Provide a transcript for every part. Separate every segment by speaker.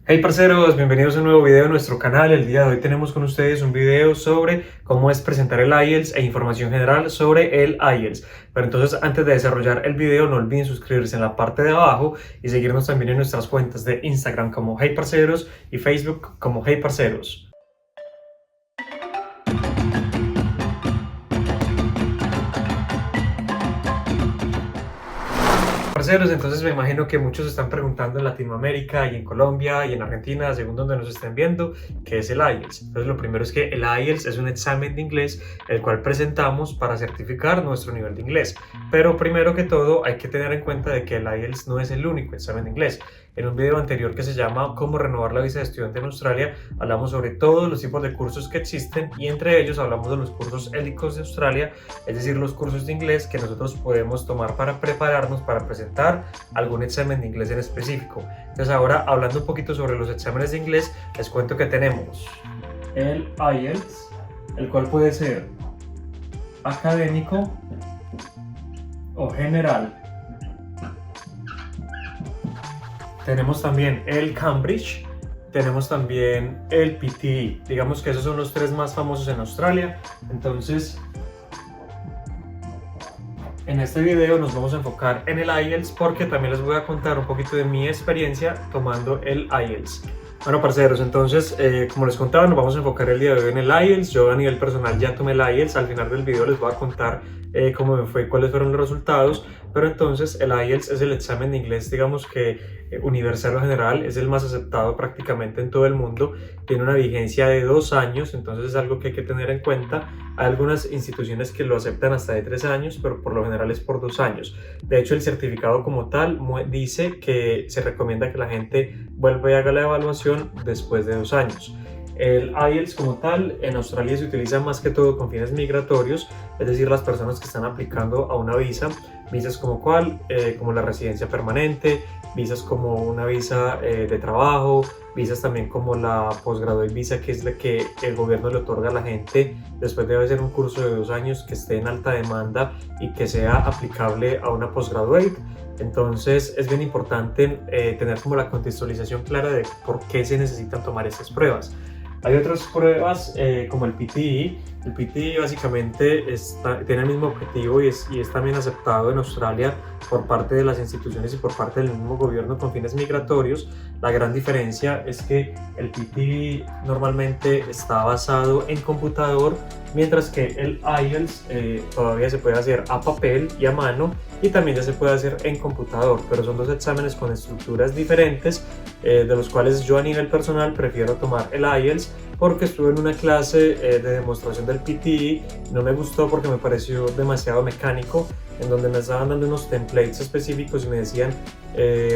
Speaker 1: Hey parceros, bienvenidos a un nuevo video de nuestro canal. El día de hoy tenemos con ustedes un video sobre cómo es presentar el IELTS e información general sobre el IELTS. Pero entonces, antes de desarrollar el video, no olviden suscribirse en la parte de abajo y seguirnos también en nuestras cuentas de Instagram como Hey Parceros y Facebook como Hey Parceros. Parceros, entonces me imagino que muchos están preguntando en Latinoamérica y en Colombia y en Argentina, según donde nos estén viendo, qué es el IELTS. Entonces lo primero es que el IELTS es un examen de inglés el cual presentamos para certificar nuestro nivel de inglés. Pero primero que todo hay que tener en cuenta de que el IELTS no es el único examen de inglés. En un video anterior que se llama Cómo renovar la visa de estudiante en Australia, hablamos sobre todos los tipos de cursos que existen y entre ellos hablamos de los cursos ELICOS de Australia, es decir, los cursos de inglés que nosotros podemos tomar para prepararnos para presentar algún examen de inglés en específico. Entonces ahora, hablando un poquito sobre los exámenes de inglés, les cuento que tenemos el IELTS, el cual puede ser académico o general. Tenemos también el Cambridge, tenemos también el PTE. Digamos que esos son los tres más famosos en Australia. Entonces, en este video nos vamos a enfocar en el IELTS porque también les voy a contar un poquito de mi experiencia tomando el IELTS. Bueno, parceros, entonces, como les contaba, nos vamos a enfocar el día de hoy en el IELTS. Yo a nivel personal ya tomé el IELTS. Al final del video les voy a contar cómo me fue y cuáles fueron los resultados. Pero entonces el IELTS es el examen de inglés, digamos que universal o general, es el más aceptado prácticamente en todo el mundo. Tiene una vigencia de 2 años, entonces es algo que hay que tener en cuenta. Hay algunas instituciones que lo aceptan hasta de 3 años, pero por lo general es por 2 años. De hecho, el certificado como tal dice que se recomienda que la gente vuelva y haga la evaluación después de 2 años. El IELTS como tal en Australia se utiliza más que todo con fines migratorios, es decir, las personas que están aplicando a una visa, visas como como la residencia permanente, visas como una visa de trabajo, visas también como la postgraduate visa, que es la que el gobierno le otorga a la gente después de hacer un curso de 2 años que esté en alta demanda y que sea aplicable a una postgraduate. Entonces es bien importante tener como la contextualización clara de por qué se necesitan tomar estas pruebas. Hay otras pruebas como el PTE. El PTE básicamente tiene el mismo objetivo y es también aceptado en Australia por parte de las instituciones y por parte del mismo gobierno con fines migratorios. La gran diferencia es que el PTE normalmente está basado en computador, mientras que el IELTS todavía se puede hacer a papel y a mano y también ya se puede hacer en computador, pero son dos exámenes con estructuras diferentes, de los cuales yo a nivel personal prefiero tomar el IELTS porque estuve en una clase de demostración del PTE, no me gustó porque me pareció demasiado mecánico, en donde me estaban dando unos templates específicos y me decían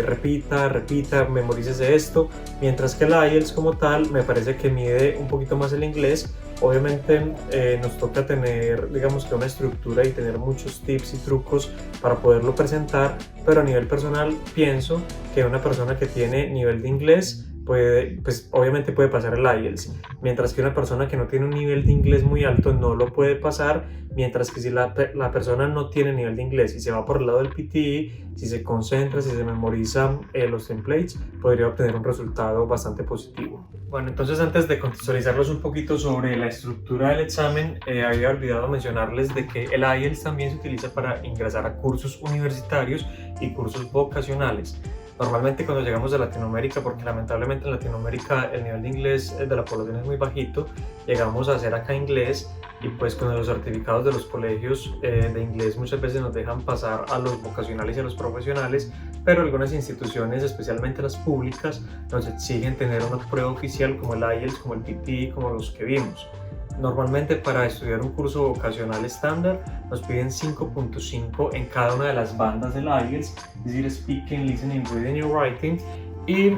Speaker 1: repita, memorícese esto, mientras que el IELTS como tal me parece que mide un poquito más el inglés. Obviamente nos toca tener, digamos que una estructura y tener muchos tips y trucos para poderlo presentar, pero a nivel personal pienso que una persona que tiene nivel de inglés pues obviamente puede pasar el IELTS, mientras que una persona que no tiene un nivel de inglés muy alto no lo puede pasar, mientras que si la persona no tiene nivel de inglés y se va por el lado del PTE, si se concentra, si se memoriza los templates, podría obtener un resultado bastante positivo. Bueno, entonces antes de contextualizarlos un poquito sobre la estructura del examen, había olvidado mencionarles de que el IELTS también se utiliza para ingresar a cursos universitarios y cursos vocacionales. Normalmente cuando llegamos a Latinoamérica, porque lamentablemente en Latinoamérica el nivel de inglés de la población es muy bajito, llegamos a hacer acá inglés y pues con los certificados de los colegios de inglés muchas veces nos dejan pasar a los vocacionales y a los profesionales, pero algunas instituciones, especialmente las públicas, nos exigen tener una prueba oficial como el IELTS, como el PTE, como los que vimos. Normalmente para estudiar un curso vocacional estándar nos piden 5.5 en cada una de las bandas del IELTS, es decir, Speaking, Listening, Reading y Writing, y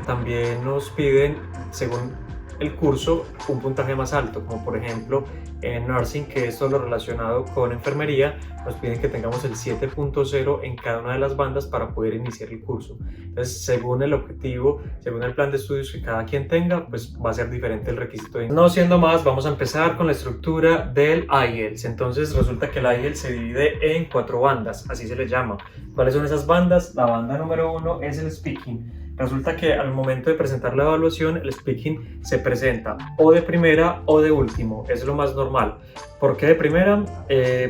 Speaker 1: también nos piden, según el curso, un puntaje más alto, como por ejemplo en Nursing, que es todo lo relacionado con enfermería, nos piden que tengamos el 7.0 en cada una de las bandas para poder iniciar el curso. Entonces, según el objetivo, según el plan de estudios que cada quien tenga, pues va a ser diferente el requisito. No siendo más, vamos a empezar con la estructura del IELTS. Entonces, resulta que el IELTS se divide en 4 bandas, así se le llama. ¿Cuáles son esas bandas? La banda número 1 es el Speaking. Resulta que al momento de presentar la evaluación, el speaking se presenta o de primera o de último, es lo más normal. ¿Por qué de primera?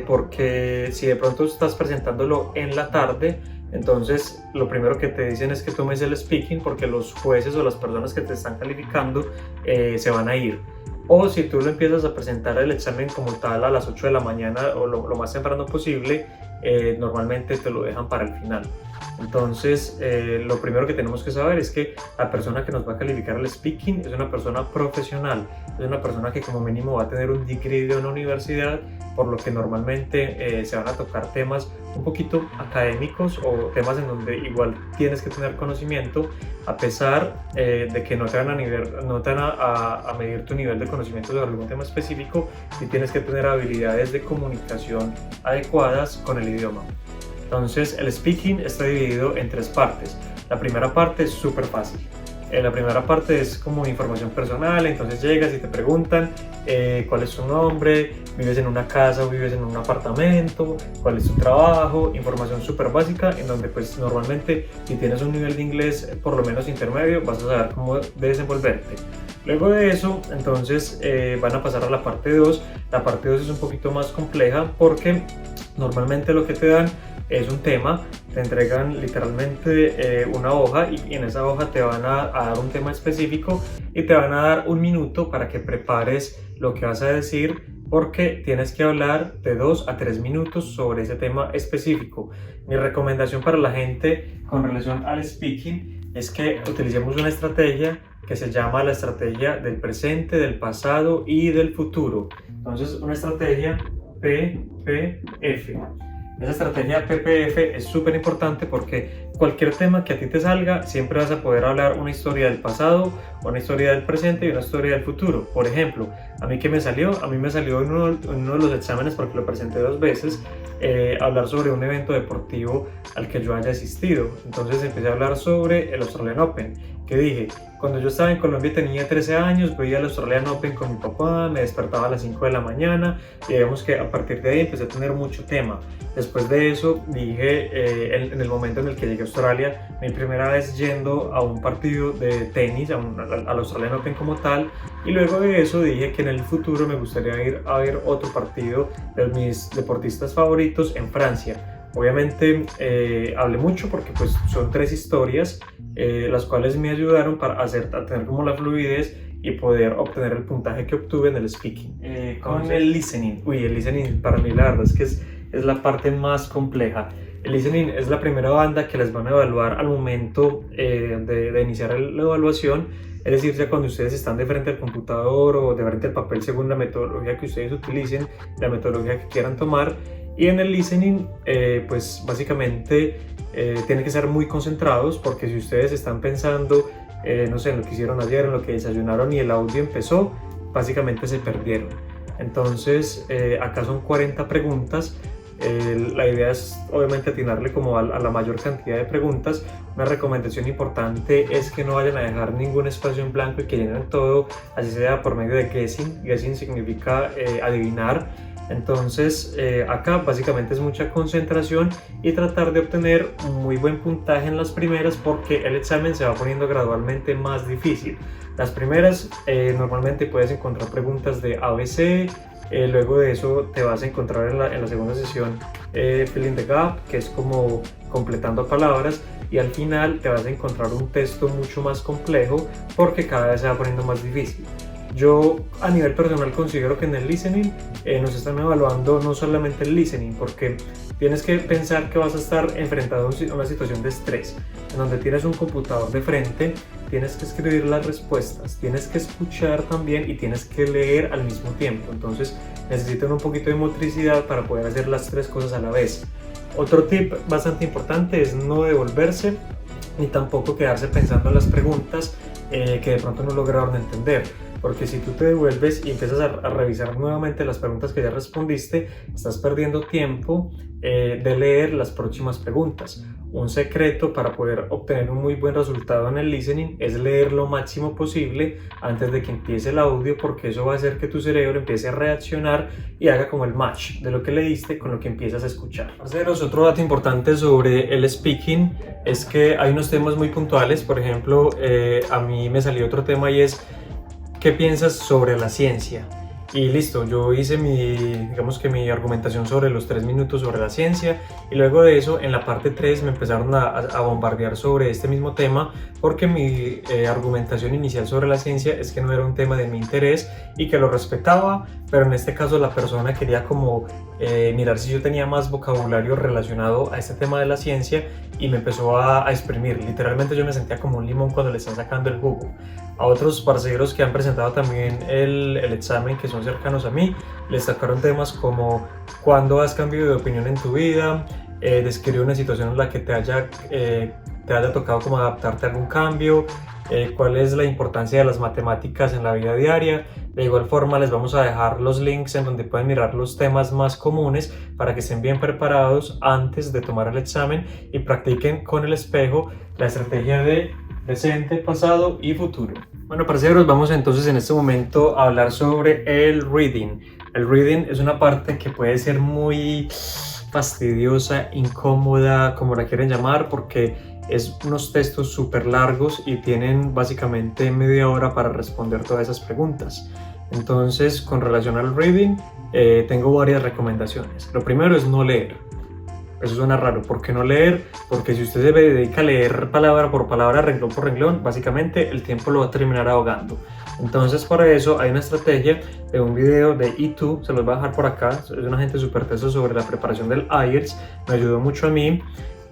Speaker 1: Porque si de pronto estás presentándolo en la tarde, entonces lo primero que te dicen es que tomes el speaking porque los jueces o las personas que te están calificando se van a ir. O si tú lo empiezas a presentar el examen como tal a las 8 de la mañana o lo más temprano posible, normalmente te lo dejan para el final. Entonces, lo primero que tenemos que saber es que la persona que nos va a calificar el speaking es una persona profesional, es una persona que como mínimo va a tener un degree de una universidad, por lo que normalmente se van a tocar temas un poquito académicos o temas en donde igual tienes que tener conocimiento, a pesar de que no te van a medir tu nivel de conocimiento sobre algún tema específico, y tienes que tener habilidades de comunicación adecuadas con el idioma. Entonces, el speaking está dividido en 3 partes. La primera parte es súper fácil. La primera parte es como información personal, entonces llegas y te preguntan cuál es tu nombre, vives en una casa o vives en un apartamento, cuál es tu trabajo, información súper básica en donde pues normalmente si tienes un nivel de inglés por lo menos intermedio vas a saber cómo desenvolverte. Luego de eso, entonces van a pasar a la parte 2. La parte 2 es un poquito más compleja porque normalmente lo que te dan es un tema, te entregan literalmente una hoja y en esa hoja te van a dar un tema específico y te van a dar 1 minuto para que prepares lo que vas a decir, porque tienes que hablar de 2 a 3 minutos sobre ese tema específico. Mi recomendación para la gente con relación al speaking es que utilicemos una estrategia que se llama la estrategia del presente, del pasado y del futuro. Entonces, una estrategia PPF. Esa estrategia PPF es súper importante porque cualquier tema que a ti te salga, siempre vas a poder hablar una historia del pasado, una historia del presente y una historia del futuro. Por ejemplo, ¿a mí qué me salió? A mí me salió en uno de los exámenes, porque lo presenté 2 veces, hablar sobre un evento deportivo al que yo haya asistido. Entonces empecé a hablar sobre el Australian Open, que dije, cuando yo estaba en Colombia y tenía 13 años, veía el Australian Open con mi papá, me despertaba a las 5 de la mañana y digamos que a partir de ahí empecé a tener mucho tema. Después de eso dije, en el momento en el que llegué a Australia, mi primera vez yendo a un partido de tenis, al Australian Open como tal, y luego de eso dije que en el futuro me gustaría ir a ver otro partido de mis deportistas favoritos en Francia. Obviamente hablé mucho porque pues son 3 historias las cuales me ayudaron a tener como la fluidez y poder obtener el puntaje que obtuve en el speaking. Con el listening, el listening para mí la verdad es que es la parte más compleja. El listening es la primera banda que les van a evaluar al momento de iniciar la evaluación, es decir, ya cuando ustedes están de frente al computador o de frente al papel según la metodología que ustedes utilicen, la metodología que quieran tomar. Y en el listening, pues básicamente tienen que ser muy concentrados, porque si ustedes están pensando, no sé, en lo que hicieron ayer, en lo que desayunaron y el audio empezó, básicamente se perdieron. Entonces, acá son 40 preguntas. La idea es obviamente atinarle como a la mayor cantidad de preguntas. Una recomendación importante es que no vayan a dejar ningún espacio en blanco y que llenen todo, así sea por medio de guessing. Guessing significa adivinar. Entonces acá básicamente es mucha concentración y tratar de obtener un muy buen puntaje en las primeras, porque el examen se va poniendo gradualmente más difícil. Las primeras normalmente puedes encontrar preguntas de ABC, luego de eso te vas a encontrar en la segunda sesión Filling the Gap, que es como completando palabras, y al final te vas a encontrar un texto mucho más complejo porque cada vez se va poniendo más difícil. Yo a nivel personal considero que en el listening nos están evaluando no solamente el listening, porque tienes que pensar que vas a estar enfrentado a una situación de estrés, en donde tienes un computador de frente, tienes que escribir las respuestas, tienes que escuchar también y tienes que leer al mismo tiempo. Entonces necesitan un poquito de motricidad para poder hacer las 3 cosas a la vez. Otro tip bastante importante es no devolverse ni tampoco quedarse pensando en las preguntas que de pronto no lograron entender. Porque si tú te devuelves y empiezas a revisar nuevamente las preguntas que ya respondiste, estás perdiendo tiempo de leer las próximas preguntas. un secreto para poder obtener un muy buen resultado en el listening es leer lo máximo posible antes de que empiece el audio, porque eso va a hacer que tu cerebro empiece a reaccionar y haga como el match de lo que leíste con lo que empiezas a escuchar. Parceros, otro dato importante sobre el speaking es que hay unos temas muy puntuales. Por ejemplo, a mí me salió otro tema y es ¿qué piensas sobre la ciencia? Y listo, yo hice digamos que mi argumentación sobre los 3 minutos sobre la ciencia, y luego de eso en la parte 3 me empezaron a bombardear sobre este mismo tema, porque mi argumentación inicial sobre la ciencia es que no era un tema de mi interés y que lo respetaba, pero en este caso la persona quería como mirar si yo tenía más vocabulario relacionado a este tema de la ciencia, y me empezó a exprimir. Literalmente yo me sentía como un limón cuando le están sacando el jugo. A otros parceros que han presentado también el examen, que son cercanos a mí, les sacaron temas como ¿cuándo has cambiado de opinión en tu vida? Describe una situación en la que te haya tocado como adaptarte a algún cambio, cuál es la importancia de las matemáticas en la vida diaria. De igual forma les vamos a dejar los links en donde pueden mirar los temas más comunes para que estén bien preparados antes de tomar el examen y practiquen con el espejo la estrategia de presente, pasado y futuro. Bueno, parceros, vamos entonces en este momento a hablar sobre el reading. El reading es una parte que puede ser muy fastidiosa, incómoda, como la quieren llamar, porque es unos textos súper largos y tienen básicamente media hora para responder todas esas preguntas. Entonces, con relación al reading, tengo varias recomendaciones. Lo primero es no leer. Eso suena raro. ¿Por qué no leer? Porque si usted se dedica a leer palabra por palabra, renglón por renglón, básicamente el tiempo lo va a terminar ahogando. Entonces, para eso hay una estrategia de un video de E2, se los voy a dejar por acá. Es una gente súper teso sobre la preparación del IELTS, me ayudó mucho a mí.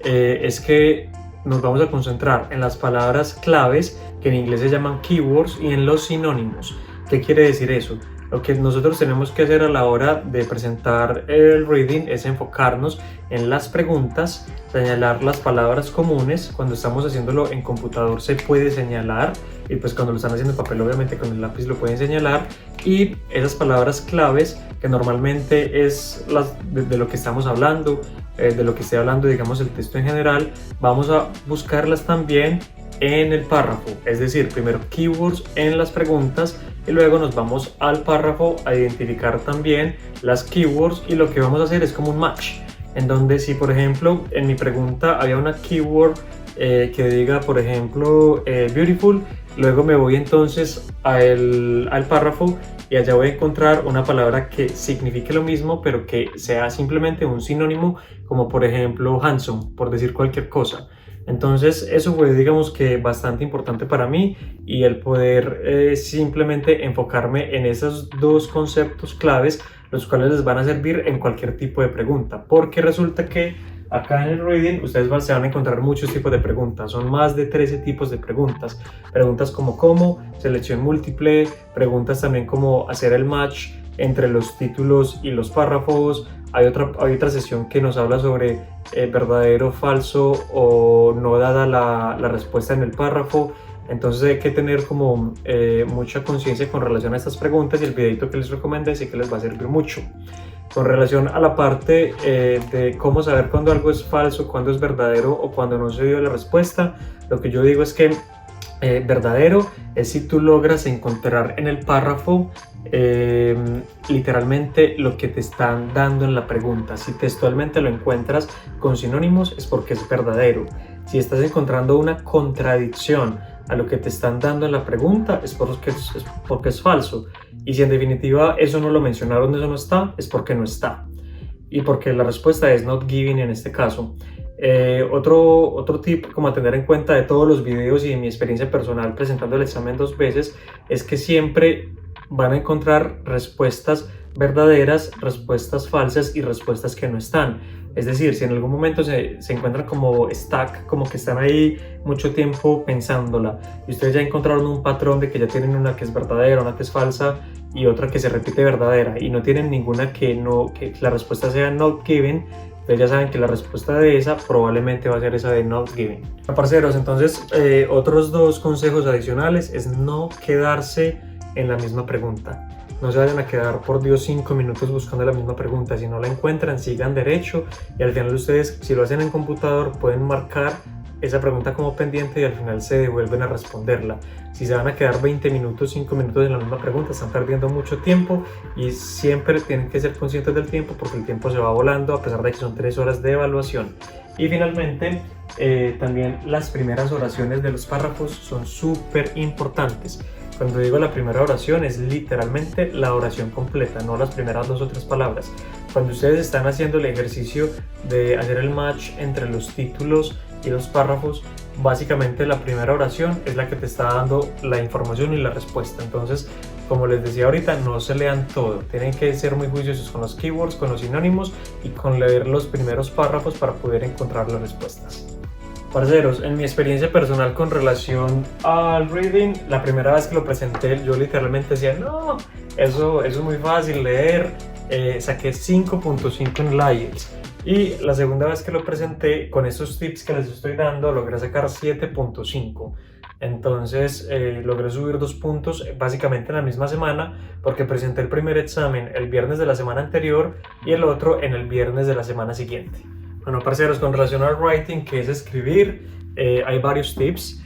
Speaker 1: Es que nos vamos a concentrar en las palabras claves, que en inglés se llaman keywords, y en los sinónimos. ¿Qué quiere decir eso? Lo que nosotros tenemos que hacer a la hora de presentar el reading es enfocarnos en las preguntas, señalar las palabras comunes. Cuando estamos haciéndolo en computador se puede señalar, y pues cuando lo están haciendo en papel obviamente con el lápiz lo pueden señalar, y esas palabras claves que normalmente es de lo que estamos hablando, de lo que esté hablando digamos el texto en general, vamos a buscarlas también en el párrafo. Es decir, primero keywords en las preguntas y luego nos vamos al párrafo a identificar también las keywords, y lo que vamos a hacer es como un match, en donde si por ejemplo en mi pregunta había una keyword que diga por ejemplo beautiful, luego me voy entonces al párrafo y allá voy a encontrar una palabra que signifique lo mismo pero que sea simplemente un sinónimo, como por ejemplo handsome, por decir cualquier cosa. Entonces eso fue digamos que bastante importante para mí, y el poder simplemente enfocarme en esos dos conceptos claves, los cuales les van a servir en cualquier tipo de pregunta, porque resulta que acá en el reading ustedes se van a encontrar muchos tipos de preguntas. Son más de 13 tipos de preguntas. Preguntas como cómo, selección múltiple, preguntas también como hacer el match entre los títulos y los párrafos. Hay otra sesión que nos habla sobre verdadero, falso o no dada la respuesta en el párrafo. Entonces hay que tener como mucha conciencia con relación a estas preguntas, y el videito que les recomendé sí que les va a servir mucho. Con relación a la parte de cómo saber cuándo algo es falso, cuándo es verdadero o cuándo no se dio la respuesta, lo que yo digo es que verdadero es si tú logras encontrar en el párrafo literalmente lo que te están dando en la pregunta. Si textualmente lo encuentras con sinónimos es porque es verdadero. Si estás encontrando una contradicción a lo que te están dando en la pregunta es porque es falso. Y si en definitiva eso no lo mencionaron, eso no está, es porque no está, y porque la respuesta es not given en este caso. Otro tip como a tener en cuenta de todos los videos y de mi experiencia personal presentando el examen 2 veces es que siempre van a encontrar respuestas verdaderas, respuestas falsas y respuestas que no están. Es decir, si en algún momento se encuentran como stuck, como que están ahí mucho tiempo pensándola, y ustedes ya encontraron un patrón de que ya tienen una que es verdadera, una que es falsa y otra que se repite verdadera, y no tienen ninguna que la respuesta sea not given, entonces ya saben que la respuesta de esa probablemente va a ser esa de not given. Parceros, entonces otros dos consejos adicionales es no quedarse en la misma pregunta. no se vayan a quedar por Dios 5 minutos buscando la misma pregunta. Si no la encuentran, sigan derecho y al final ustedes, si lo hacen en computador, pueden marcar esa pregunta como pendiente y al final se devuelven a responderla. Si se van a quedar 20 minutos, 5 minutos en la misma pregunta, están perdiendo mucho tiempo y siempre tienen que ser conscientes del tiempo porque el tiempo se va volando a pesar de que son 3 horas de evaluación. Y finalmente, también las primeras oraciones de los párrafos son súper importantes. Cuando digo la primera oración es literalmente la oración completa, no las primeras 2 o 3 palabras. Cuando ustedes están haciendo el ejercicio de hacer el match entre los títulos y los párrafos, básicamente la primera oración es la que te está dando la información y la respuesta. Entonces, como les decía ahorita, no se lean todo, tienen que ser muy juiciosos con los keywords, con los sinónimos y con leer los primeros párrafos para poder encontrar las respuestas. Parceros, en mi experiencia personal con relación al reading, la primera vez que lo presenté yo literalmente decía, no, eso es muy fácil leer, saqué 5.5 en el IELTS. Y la segunda vez que lo presenté, con esos tips que les estoy dando, logré sacar 7.5. Entonces logré subir 2 puntos básicamente en la misma semana porque presenté el primer examen el viernes de la semana anterior y el otro en el viernes de la semana siguiente. Bueno, parceros, con relación al writing, que es escribir, hay varios tips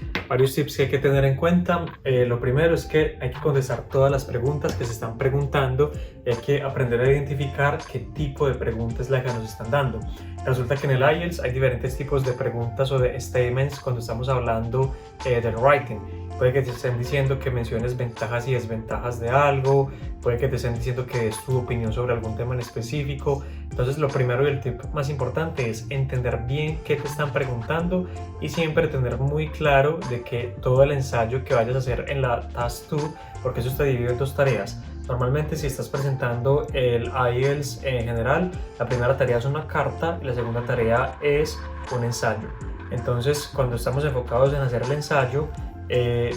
Speaker 1: que hay que tener en cuenta. Lo primero es que hay que contestar todas las preguntas que se están preguntando y hay que aprender a identificar qué tipo de pregunta es la que nos están dando. Resulta que en el IELTS hay diferentes tipos de preguntas o de statements cuando estamos hablando del writing. Puede que te estén diciendo que menciones ventajas y desventajas de algo, puede que te estén diciendo que des tu opinión sobre algún tema en específico. Entonces lo primero y el tip más importante es entender bien qué te están preguntando y siempre tener muy claro de que todo el ensayo que vayas a hacer en la Task 2, porque eso está dividido en 2 tareas. Normalmente si estás presentando el IELTS en general, la primera tarea es una carta y la segunda tarea es un ensayo. Entonces cuando estamos enfocados en hacer el ensayo,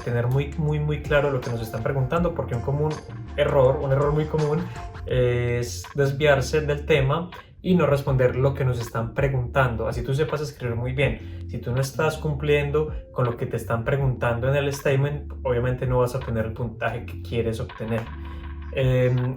Speaker 1: tener muy claro lo que nos están preguntando, porque un error muy común es desviarse del tema y no responder lo que nos están preguntando. Así tú sepas escribir muy bien, si tú no estás cumpliendo con lo que te están preguntando en el statement, obviamente no vas a obtener el puntaje que quieres obtener.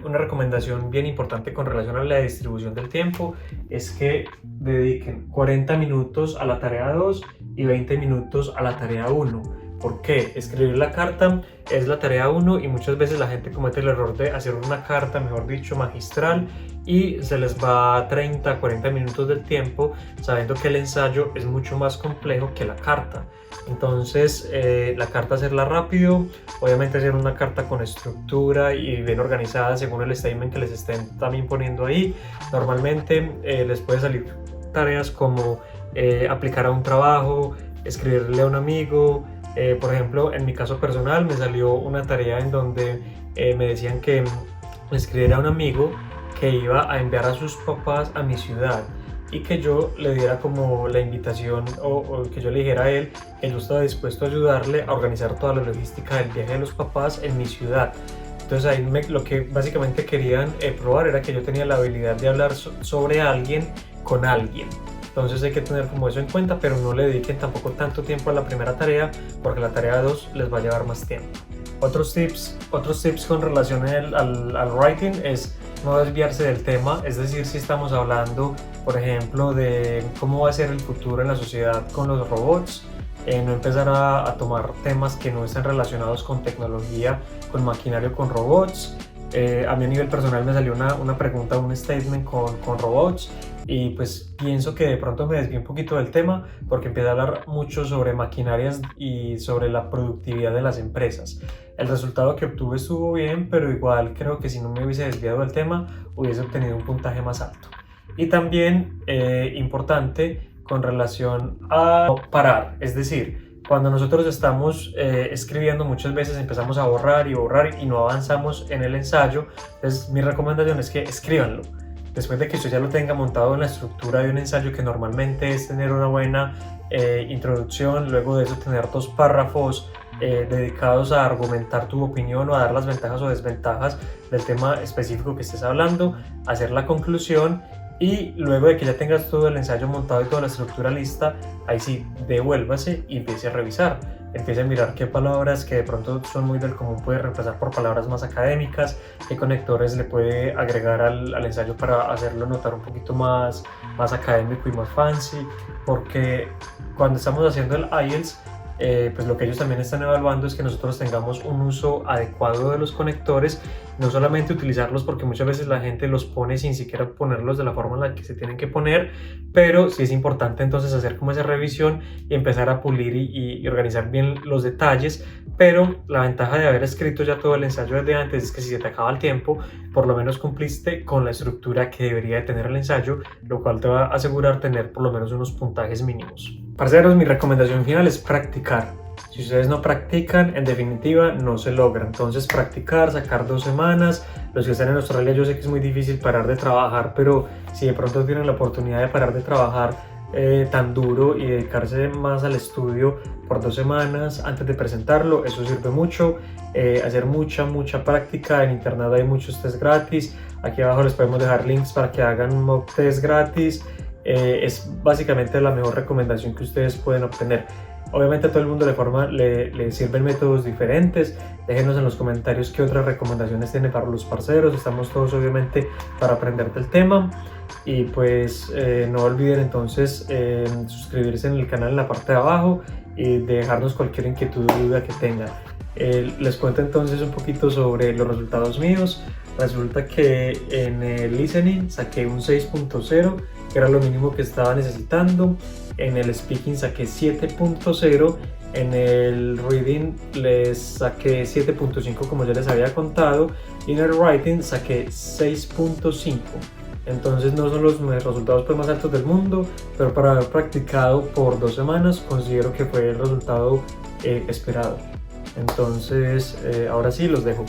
Speaker 1: Una recomendación bien importante con relación a la distribución del tiempo es que dediquen 40 minutos a la tarea 2 y 20 minutos a la tarea 1. ¿Por qué? Escribir la carta es la tarea 1 y muchas veces la gente comete el error de hacer una carta, mejor dicho, magistral y se les va 30, 40 minutos del tiempo sabiendo que el ensayo es mucho más complejo que la carta. Entonces la carta hacerla rápido, obviamente hacer una carta con estructura y bien organizada según el statement que les estén también poniendo ahí. Normalmente les puede salir tareas como aplicar a un trabajo, escribirle a un amigo. Por ejemplo, en mi caso personal me salió una tarea en donde me decían que le escribiera a un amigo que iba a enviar a sus papás a mi ciudad y que yo le diera como la invitación o que yo le dijera a él que yo estaba dispuesto a ayudarle a organizar toda la logística del viaje de los papás en mi ciudad. Entonces ahí lo que básicamente querían probar era que yo tenía la habilidad de hablar sobre alguien con alguien. Entonces hay que tener como eso en cuenta, pero no le dediquen tampoco tanto tiempo a la primera tarea porque la tarea 2 les va a llevar más tiempo. Otros tips con relación al writing es no desviarse del tema, es decir, si estamos hablando, por ejemplo, de cómo va a ser el futuro en la sociedad con los robots, no empezar a tomar temas que no estén relacionados con tecnología, con maquinaria o con robots. A mí a nivel personal me salió una pregunta, un statement con robots y pues pienso que de pronto me desvié un poquito del tema porque empecé a hablar mucho sobre maquinarias y sobre la productividad de las empresas. El resultado que obtuve estuvo bien, pero igual creo que si no me hubiese desviado del tema hubiese obtenido un puntaje más alto. Y también importante con relación a no parar, es decir, cuando nosotros estamos escribiendo muchas veces empezamos a borrar y no avanzamos en el ensayo. Entonces mi recomendación es que escríbanlo. Después de que usted ya lo tenga montado en la estructura de un ensayo que normalmente es tener una buena introducción, luego de eso tener 2 párrafos dedicados a argumentar tu opinión o a dar las ventajas o desventajas del tema específico que estés hablando, hacer la conclusión y luego de que ya tengas todo el ensayo montado y toda la estructura lista, ahí sí, devuélvase y empiece a revisar. empiece a mirar qué palabras que de pronto son muy del común puede reemplazar por palabras más académicas, qué conectores le puede agregar al ensayo para hacerlo notar un poquito más académico y más fancy, porque cuando estamos haciendo el IELTS, pues lo que ellos también están evaluando es que nosotros tengamos un uso adecuado de los conectores, no solamente utilizarlos porque muchas veces la gente los pone sin siquiera ponerlos de la forma en la que se tienen que poner, pero sí es importante entonces hacer como esa revisión y empezar a pulir y organizar bien los detalles. Pero la ventaja de haber escrito ya todo el ensayo desde antes es que si se te acaba el tiempo, por lo menos cumpliste con la estructura que debería de tener el ensayo, lo cual te va a asegurar tener por lo menos unos puntajes mínimos. Parceros, mi recomendación final es practicar. Si ustedes no practican, en definitiva no se logra. Entonces practicar, sacar 2 semanas. Los que están en Australia, yo sé que es muy difícil parar de trabajar, pero si de pronto tienen la oportunidad de parar de trabajar tan duro y dedicarse más al estudio por 2 semanas antes de presentarlo, eso sirve mucho. Hacer mucha práctica. En internet hay muchos test gratis. Aquí abajo les podemos dejar links para que hagan un mock test gratis. Es básicamente la mejor recomendación que ustedes pueden obtener. Obviamente a todo el mundo le sirven métodos diferentes. Déjenos en los comentarios qué otras recomendaciones tienen para los parceros. Estamos todos obviamente para aprender del tema. Y pues no olviden entonces suscribirse en el canal en la parte de abajo y dejarnos cualquier inquietud o duda que tengan. Les cuento entonces un poquito sobre los resultados míos. Resulta que en el listening saqué un 6.0, que era lo mínimo que estaba necesitando. En el speaking saqué 7.0. En el reading les saqué 7.5 como ya les había contado. Y en el writing saqué 6.5. Entonces no son los resultados pues más altos del mundo, pero para haber practicado por 2 semanas considero que fue el resultado esperado. Entonces ahora sí los dejo.